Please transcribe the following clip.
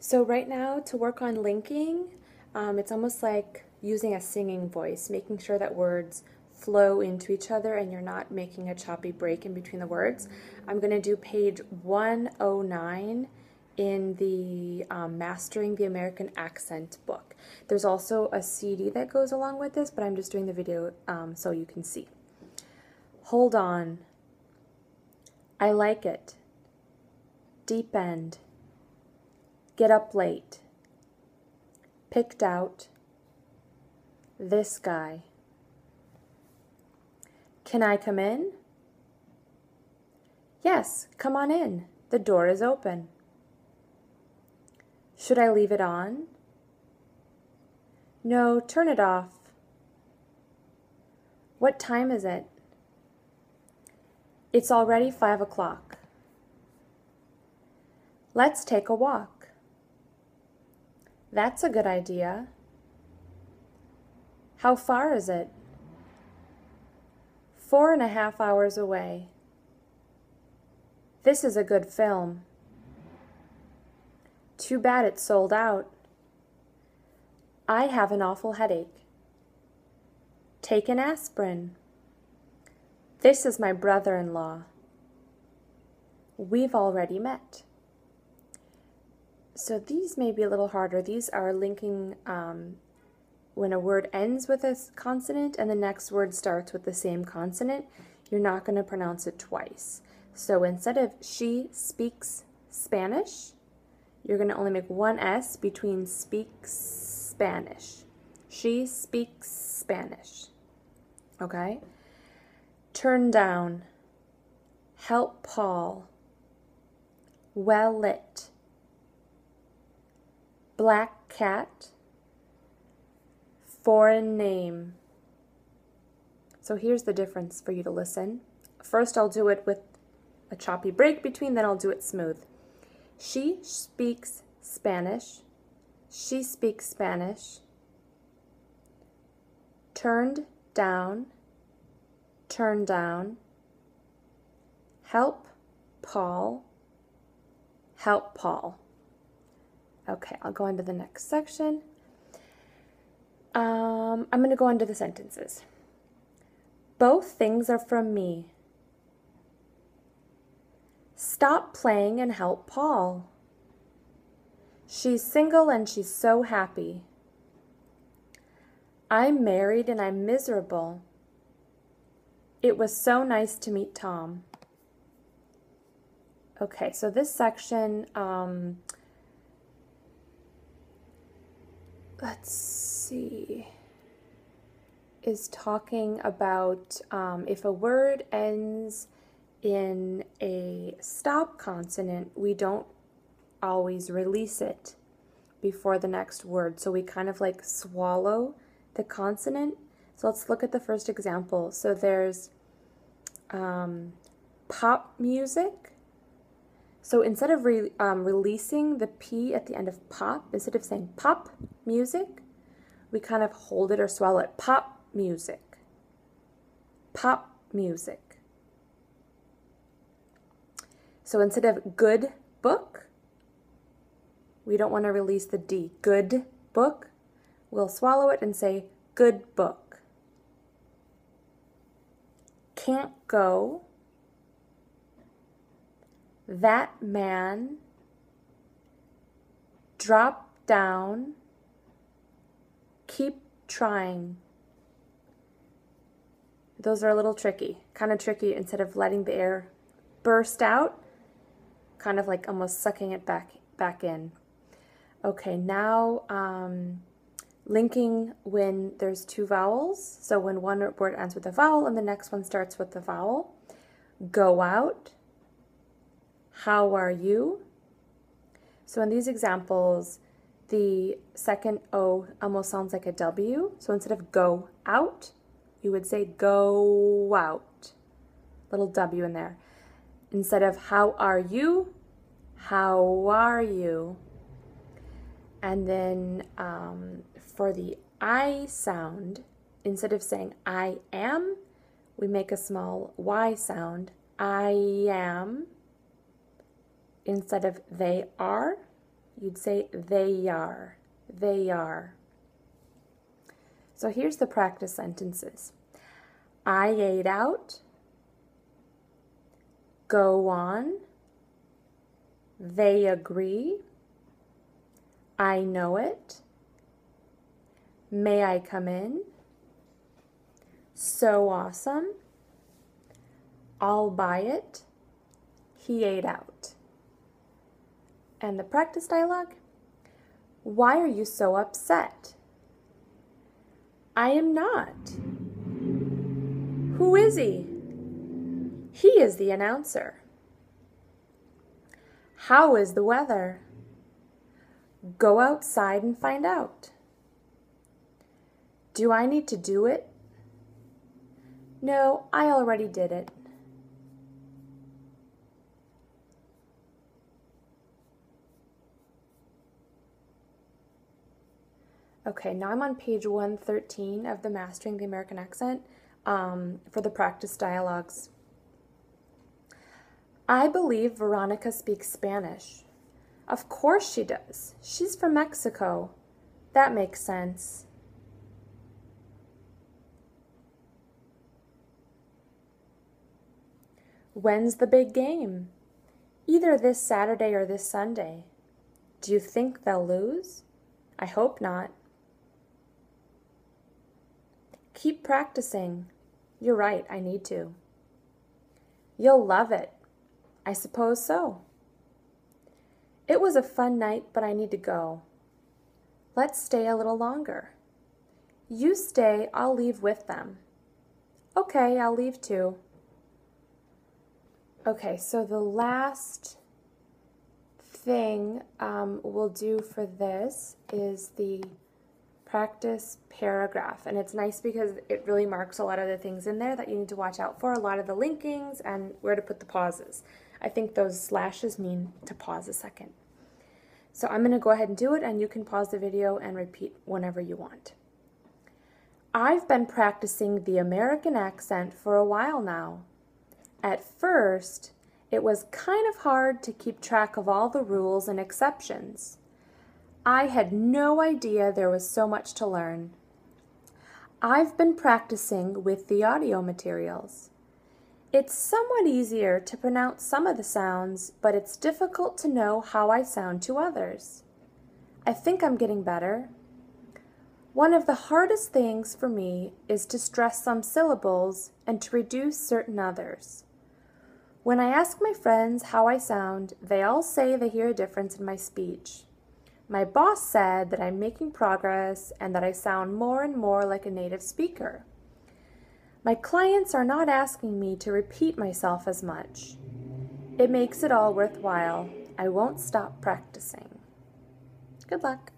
So right now, to work on linking, it's almost like using a singing voice, making sure that words flow into each other and you're not making a choppy break in between the words. I'm going to do page 109 in the Mastering the American Accent book. There's also a CD that goes along with this, but I'm just doing the video so you can see. Hold on. I like it. Deep end. Get up late. Picked out. This guy. Can I come in? Yes, come on in. The door is open. Should I leave it on? No, turn it off. What time is it? It's already 5 o'clock. Let's take a walk. That's a good idea. How far is it? 4.5 hours away. This is a good film. Too bad it's sold out. I have an awful headache. Take an aspirin. This is my brother-in-law. We've already met. So these may be a little harder. These are linking when a word ends with a consonant and the next word starts with the same consonant. You're not going to pronounce it twice. So instead of she speaks Spanish, you're going to only make one S between speaks Spanish. She speaks Spanish. Okay? Turn down. Help Paul. Well lit. Black cat. Foreign name. So here's the difference for you to listen. First I'll do it with a choppy break between, then I'll do it smooth. She speaks Spanish. She speaks Spanish. Turned down. Turn down. Help Paul. Help Paul. Okay, I'll go on to the next section. I'm going to go into the sentences. Both things are from me. Stop playing and help Paul. She's single and she's so happy. I'm married and I'm miserable. It was so nice to meet Tom. Okay, so this section, let's see, is talking about if a word ends in a stop consonant, we don't always release it before the next word. So we kind of like swallow the consonant. So let's look at the first example. So there's pop music. So instead of releasing the P at the end of pop, instead of saying pop music, we kind of hold it or swallow it. Pop music. Pop music. So instead of good book, we don't want to release the D. Good book. We'll swallow it and say good book. Can't go. That man. Drop down. Keep trying. Those are a little tricky, kind of tricky. Instead of letting the air burst out, kind of like almost sucking it back in. Okay, now linking when there's two vowels. So when one word ends with a vowel and the next one starts with the vowel. Go out. How are you? So in these examples, the second O almost sounds like a W. So instead of go out, you would say go out. Little W in there. Instead of how are you, how are you? And then for the I sound, instead of saying I am, we make a small Y sound. I am. Instead of they are, you'd say they are. They are. So here's the practice sentences. I ate out. Go on. They agree. I know it. May I come in? So awesome. I'll buy it. He ate out. And the practice dialogue. Why are you so upset? I am not. Who is he? He is the announcer. How is the weather? Go outside and find out. Do I need to do it? No, I already did it. Okay, now I'm on page 113 of the Mastering the American Accent for the practice dialogues. I believe Veronica speaks Spanish. Of course she does. She's from Mexico. That makes sense. When's the big game? Either this Saturday or this Sunday. Do you think they'll lose? I hope not. Keep practicing. You're right, I need to. You'll love it. I suppose so. It was a fun night, but I need to go. Let's stay a little longer. You stay, I'll leave with them. Okay, I'll leave too. Okay, so the last thing we'll do for this is the practice paragraph. And it's nice because it really marks a lot of the things in there that you need to watch out for, a lot of the linkings and where to put the pauses. I think those slashes mean to pause a second. So I'm going to go ahead and do it, and you can pause the video and repeat whenever you want. I've been practicing the American accent for a while now. At first, it was kind of hard to keep track of all the rules and exceptions. I had no idea there was so much to learn. I've been practicing with the audio materials. It's somewhat easier to pronounce some of the sounds, but it's difficult to know how I sound to others. I think I'm getting better. One of the hardest things for me is to stress some syllables and to reduce certain others. When I ask my friends how I sound, they all say they hear a difference in my speech. My boss said that I'm making progress and that I sound more and more like a native speaker. My clients are not asking me to repeat myself as much. It makes it all worthwhile. I won't stop practicing. Good luck.